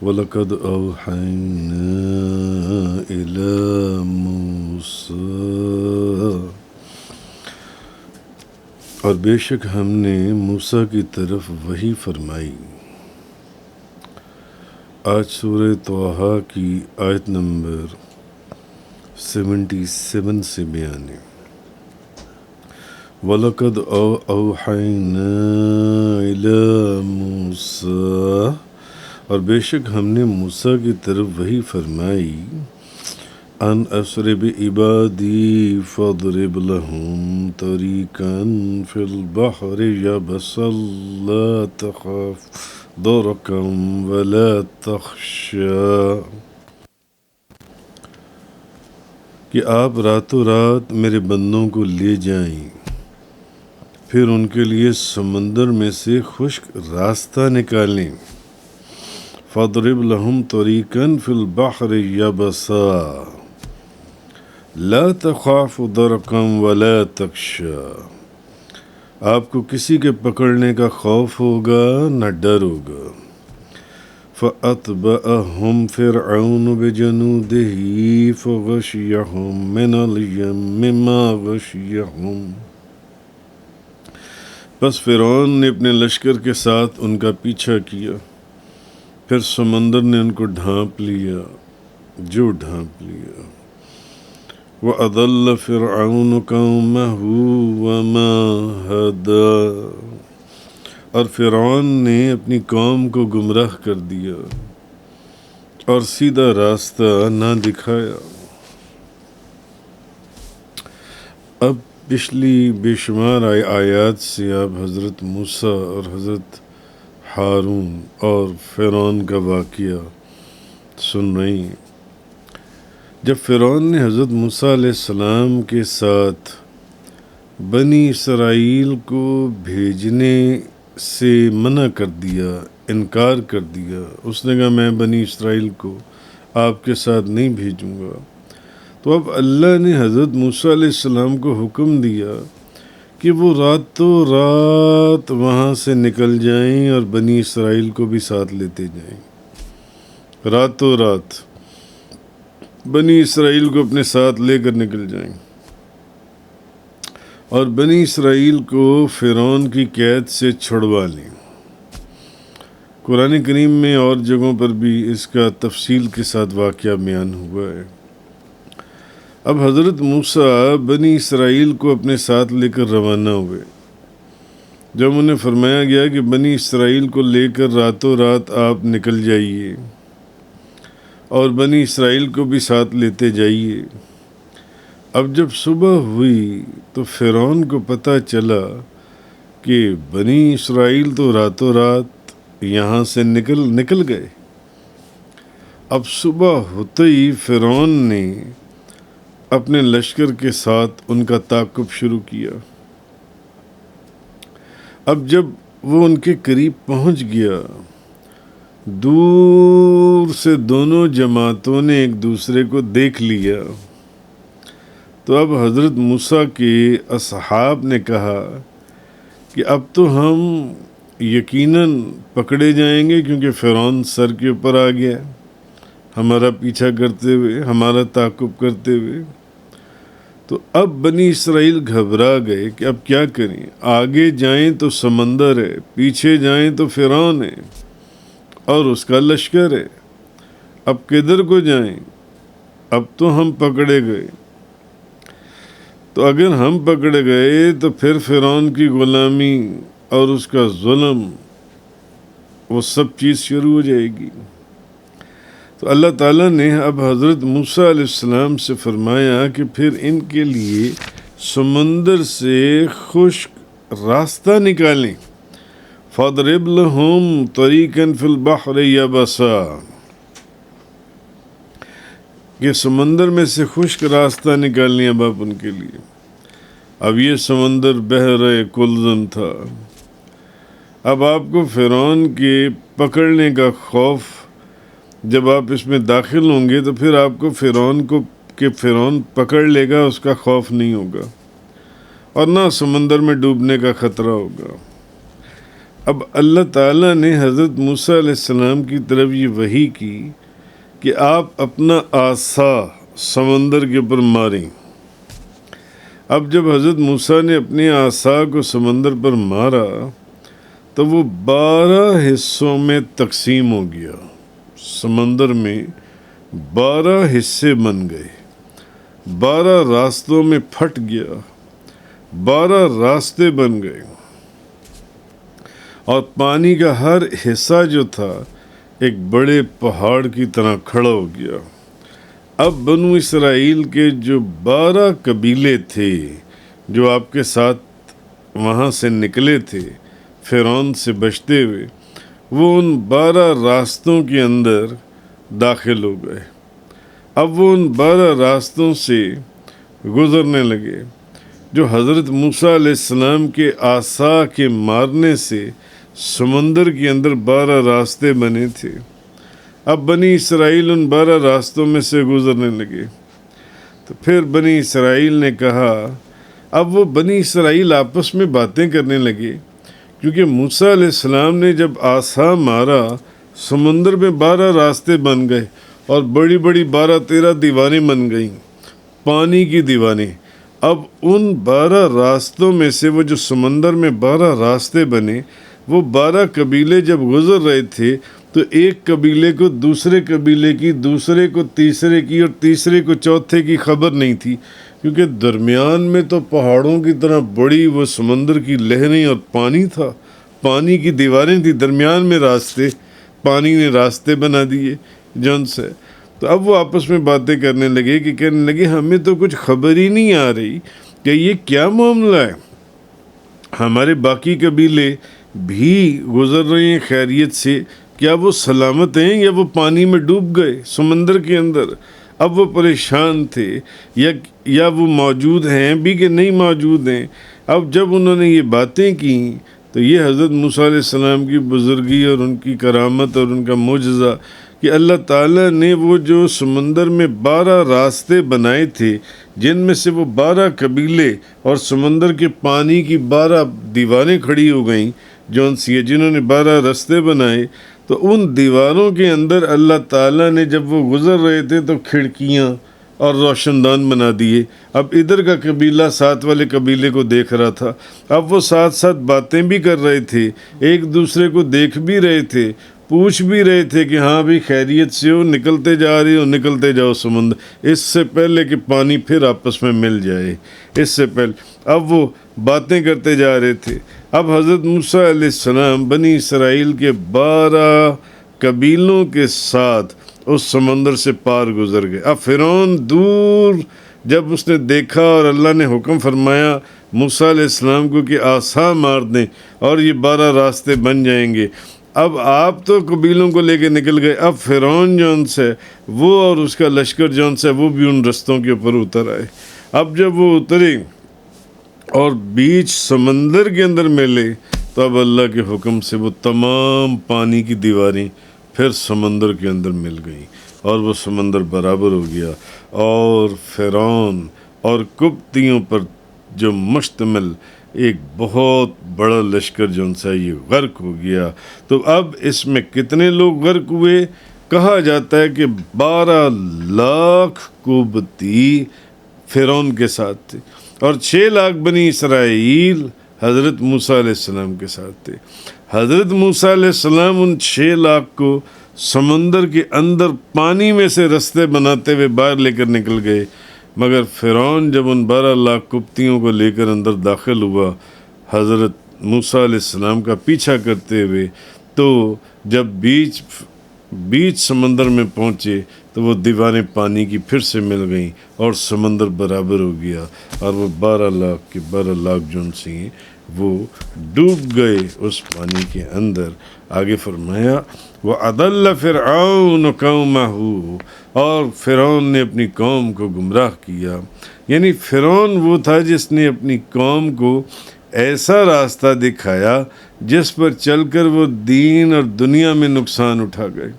وَلَقَدْ أَوْحَيْنَا إِلَى مُوسَىٰ، اور بے شک ہم نے موسیٰ کی طرف وحی فرمائی۔ آج سورہ طٰہٰ کی آیت نمبر 77 سے بیان ہے۔ وَلَقَدْ أَوْحَيْنَا إِلَى مُوسَىٰ، اور بے شک ہم نے موسیٰ کی طرف وحی فرمائی، ان اسر بعبادی فاضرب لهم طریقا فی البحر یبسا لا تخاف درقا ولا تخشا، کہ آپ راتوں رات میرے بندوں کو لے جائیں، پھر ان کے لیے سمندر میں سے خشک راستہ نکالیں۔ فاضرب لهم طریقا فی البحر یبسا لا تخاف درقا ولا تخشا، آپ کو کسی کے پکڑنے کا خوف ہوگا نہ ڈر ہوگا۔ فَأَتْبَعَهُمْ فِرْعَوْنُ بِجُنُودِهِ فَغَشِيَهُمْ مِنَ الْيَمِّ مَا غَشِيَهُمْ، پس فرعون نے اپنے لشکر کے ساتھ ان کا پیچھا کیا، پھر سمندر نے ان کو ڈھانپ لیا جو ڈھانپ لیا۔ وَأَضَلَّ فِرْعَوْنُ قَوْمَهُ وَمَا هَدَىٰ، اور فرعون نے اپنی قوم کو گمراہ کر دیا اور سیدھا راستہ نہ دکھایا۔ اب پچھلی بے شمار آیات سے آپ حضرت موسیٰ اور حضرت ہارون اور فرعون کا واقعہ سن رہی ہیں۔ جب فرعون نے حضرت موسیٰ علیہ السلام کے ساتھ بنی اسرائیل کو بھیجنے سے منع کر دیا، انکار کر دیا، اس نے کہا میں بنی اسرائیل کو آپ کے ساتھ نہیں بھیجوں گا، تو اب اللہ نے حضرت موسیٰ علیہ السلام کو حکم دیا کہ وہ راتوں رات وہاں سے نکل جائیں اور بنی اسرائیل کو بھی ساتھ لیتے جائیں۔ راتوں رات بنی اسرائیل کو اپنے ساتھ لے کر نکل جائیں اور بنی اسرائیل کو فرعون کی قید سے چھڑوا لیں۔ قرآن کریم میں اور جگہوں پر بھی اس کا تفصیل کے ساتھ واقعہ بیان ہوا ہے۔ اب حضرت موسیٰ بنی اسرائیل کو اپنے ساتھ لے کر روانہ ہوئے۔ جب انہیں فرمایا گیا کہ بنی اسرائیل کو لے کر راتوں رات آپ نکل جائیے اور بنی اسرائیل کو بھی ساتھ لیتے جائیے، اب جب صبح ہوئی تو فرعون کو پتہ چلا کہ بنی اسرائیل تو راتوں رات یہاں سے نکل گئے۔ اب صبح ہوتے ہی فرعون نے اپنے لشکر کے ساتھ ان کا تعاقب شروع کیا۔ اب جب وہ ان کے قریب پہنچ گیا، دور سے دونوں جماعتوں نے ایک دوسرے کو دیکھ لیا، تو اب حضرت موسیٰ کے اصحاب نے کہا کہ اب تو ہم یقیناً پکڑے جائیں گے، کیونکہ فرعون سر کے اوپر آ گیا ہمارا پیچھا کرتے ہوئے، ہمارا تعاقب کرتے ہوئے۔ تو اب بنی اسرائیل گھبرا گئے کہ اب کیا کریں، آگے جائیں تو سمندر ہے، پیچھے جائیں تو فرعون ہے اور اس کا لشکر ہے، اب کدھر کو جائیں، اب تو ہم پکڑے گئے، تو اگر ہم پکڑے گئے تو پھر فرعون کی غلامی اور اس کا ظلم وہ سب چیز شروع ہو جائے گی۔ تو اللہ تعالیٰ نے اب حضرت موسیٰ علیہ السلام سے فرمایا کہ پھر ان کے لیے سمندر سے خشک راستہ نکالیں۔ فَاضْرِبْ لَهُمْ طَرِيقًا فِي الْبَحْرِ يَبَسًا، کہ سمندر میں سے خشک راستہ نکالیں اب آپ ان کے لیے۔ اب یہ سمندر بحر کلزم تھا، اب آپ کو فرعون کے پکڑنے کا خوف، جب آپ اس میں داخل ہوں گے تو پھر آپ کو فرعون پکڑ لے گا اس کا خوف نہیں ہوگا، اور نہ سمندر میں ڈوبنے کا خطرہ ہوگا۔ اب اللہ تعالیٰ نے حضرت موسیٰ علیہ السلام کی طرف یہ وحی کی کہ آپ اپنا عصا سمندر کے اوپر ماریں۔ اب جب حضرت موسیٰ نے اپنے عصا کو سمندر پر مارا تو وہ 12 حصوں میں تقسیم ہو گیا، سمندر میں 12 حصے بن گئے، 12 راستوں میں پھٹ گیا، 12 راستے بن گئے، اور پانی کا ہر حصہ جو تھا ایک بڑے پہاڑ کی طرح کھڑا ہو گیا۔ اب بنو اسرائیل کے جو 12 قبیلے تھے جو آپ کے ساتھ وہاں سے نکلے تھے فرعون سے بچتے ہوئے، وہ ان 12 راستوں کے اندر داخل ہو گئے۔ اب وہ ان 12 راستوں سے گزرنے لگے جو حضرت موسیٰ علیہ السلام کے عصا کے مارنے سے سمندر کے اندر 12 راستے بنے تھے۔ اب بنی اسرائیل ان 12 راستوں میں سے گزرنے لگے، تو پھر بنی اسرائیل نے کہا، اب وہ بنی اسرائیل آپس میں باتیں کرنے لگے، کیونکہ موسیٰ علیہ السلام نے جب عصا مارا سمندر میں 12 راستے بن گئے اور بڑی بڑی 12-13 دیواریں بن گئیں، پانی کی دیواریں۔ اب ان 12 راستوں میں سے وہ جو سمندر میں 12 راستے بنے، وہ 12 قبیلے جب گزر رہے تھے تو ایک قبیلے کو دوسرے قبیلے کی، دوسرے کو تیسرے کی، اور تیسرے کو چوتھے کی خبر نہیں تھی، کیونکہ درمیان میں تو پہاڑوں کی طرح بڑی وہ سمندر کی لہریں اور پانی تھا، پانی کی دیواریں تھی، درمیان میں راستے، پانی نے راستے بنا دیے جن سے۔ تو اب وہ آپس میں باتیں کرنے لگے کہ کہنے لگے، ہمیں تو کچھ خبر ہی نہیں آ رہی کہ یہ کیا معاملہ ہے، ہمارے باقی قبیلے بھی گزر رہے ہیں خیریت سے، کیا وہ سلامت ہیں یا وہ پانی میں ڈوب گئے سمندر کے اندر؟ اب وہ پریشان تھے، یا وہ موجود ہیں بھی کہ نہیں موجود ہیں۔ اب جب انہوں نے یہ باتیں کی تو یہ حضرت موسیٰ علیہ السلام کی بزرگی اور ان کی کرامت اور ان کا معجزہ کہ اللہ تعالیٰ نے وہ جو سمندر میں 12 راستے بنائے تھے، جن میں سے وہ 12 قبیلے اور سمندر کے پانی کی 12 دیواریں کھڑی ہو گئیں، جنہوں نے 12 راستے بنائے، تو ان دیواروں کے اندر اللہ تعالیٰ نے جب وہ گزر رہے تھے تو کھڑکیاں اور روشن دان بنا دیے۔ اب ادھر کا قبیلہ ساتھ والے قبیلے کو دیکھ رہا تھا، اب وہ ساتھ ساتھ باتیں بھی کر رہے تھے، ایک دوسرے کو دیکھ بھی رہے تھے، پوچھ بھی رہے تھے کہ ہاں بھی خیریت سے ہو، نکلتے جا رہے ہو، نکلتے جاؤ سمندر، اس سے پہلے کہ پانی پھر آپس میں مل جائے، اس سے پہلے۔ اب وہ باتیں کرتے جا رہے تھے۔ اب حضرت موسیٰ علیہ السلام بنی اسرائیل کے 12 قبیلوں کے ساتھ اس سمندر سے پار گزر گئے۔ اب فرعون دور جب اس نے دیکھا اور اللہ نے حکم فرمایا موسیٰ علیہ السلام کو کہ عصا مار دیں اور یہ 12 راستے بن جائیں گے، اب آپ تو قبیلوں کو لے کے نکل گئے، اب فرعون جون سے وہ اور اس کا لشکر جون سے وہ بھی ان رستوں کے اوپر اتر آئے۔ اب جب وہ اترے اور بیچ سمندر کے اندر ملے تو اب اللہ کے حکم سے وہ تمام پانی کی دیواریں پھر سمندر کے اندر مل گئیں اور وہ سمندر برابر ہو گیا، اور فرعون اور قبطیوں پر جو مشتمل ایک بہت بڑا لشکر جو ان سے یہ غرق ہو گیا۔ تو اب اس میں کتنے لوگ غرق ہوئے؟ کہا جاتا ہے کہ 12 لاکھ قبطی فرعون کے ساتھ تھے اور 6 لاکھ بنی اسرائیل حضرت موسیٰ علیہ السلام کے ساتھ تھے۔ حضرت موسیٰ علیہ السلام ان 6 لاکھ کو سمندر کے اندر پانی میں سے رستے بناتے ہوئے باہر لے کر نکل گئے، مگر فرعون جب ان 12 لاکھ قبطیوں کو لے کر اندر داخل ہوا حضرت موسیٰ علیہ السلام کا پیچھا کرتے ہوئے، تو جب بیچ سمندر میں پہنچے تو وہ دیواریں پانی کی پھر سے مل گئیں اور سمندر برابر ہو گیا، اور وہ 12 لاکھ کے 12 لاکھ جو سے ہیں وہ ڈوب گئے اس پانی کے اندر۔ آگے فرمایا وَأَضَلَّ فِرْعَوْنُ قَوْمَهُ، اور فرعون نے اپنی قوم کو گمراہ کیا، یعنی فرعون وہ تھا جس نے اپنی قوم کو ایسا راستہ دکھایا جس پر چل کر وہ دین اور دنیا میں نقصان اٹھا گئے۔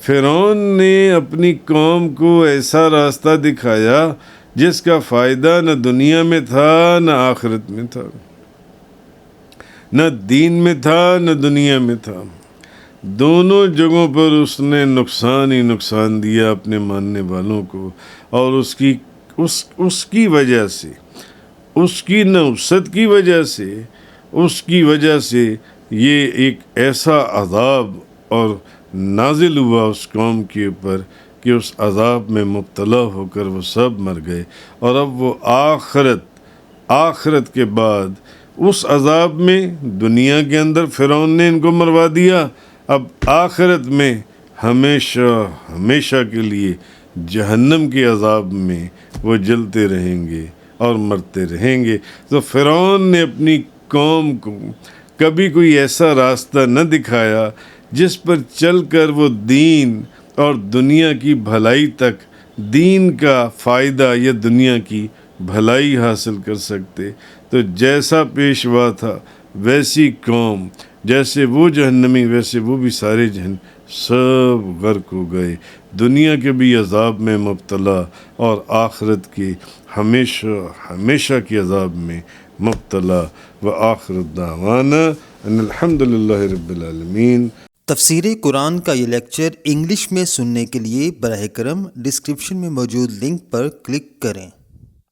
فرعون نے اپنی قوم کو ایسا راستہ دکھایا جس کا فائدہ نہ دنیا میں تھا نہ آخرت میں تھا۔ نہ دین میں تھا نہ دنیا میں تھا، دونوں جگہوں پر اس نے نقصان ہی نقصان دیا اپنے ماننے والوں کو، اور اس کی وجہ سے، اس کی نوست کی وجہ سے، اس کی وجہ سے یہ ایک ایسا عذاب اور نازل ہوا اس قوم کے اوپر کہ اس عذاب میں مبتلا ہو کر وہ سب مر گئے، اور اب وہ آخرت کے بعد اس عذاب میں، دنیا کے اندر فرعون نے ان کو مروا دیا، اب آخرت میں ہمیشہ کے لیے جہنم کے عذاب میں وہ جلتے رہیں گے اور مرتے رہیں گے۔ تو فرعون نے اپنی قوم کو کبھی کوئی ایسا راستہ نہ دکھایا جس پر چل کر وہ دین اور دنیا کی بھلائی تک، دین کا فائدہ یا دنیا کی بھلائی حاصل کر سکتے۔ تو جیسا پیشوا تھا ویسی قوم، جیسے وہ جہنمی ویسے وہ بھی سارے سب غرق ہو گئے، دنیا کے بھی عذاب میں مبتلا اور آخرت کے ہمیشہ کے عذاب میں مبتلا۔ وآخر دعوانا ان الحمدللہ رب العالمین۔ تفسیر قرآن کا یہ لیکچر انگلش میں سننے کے لیے براہ کرم ڈسکرپشن میں موجود لنک پر کلک کریں۔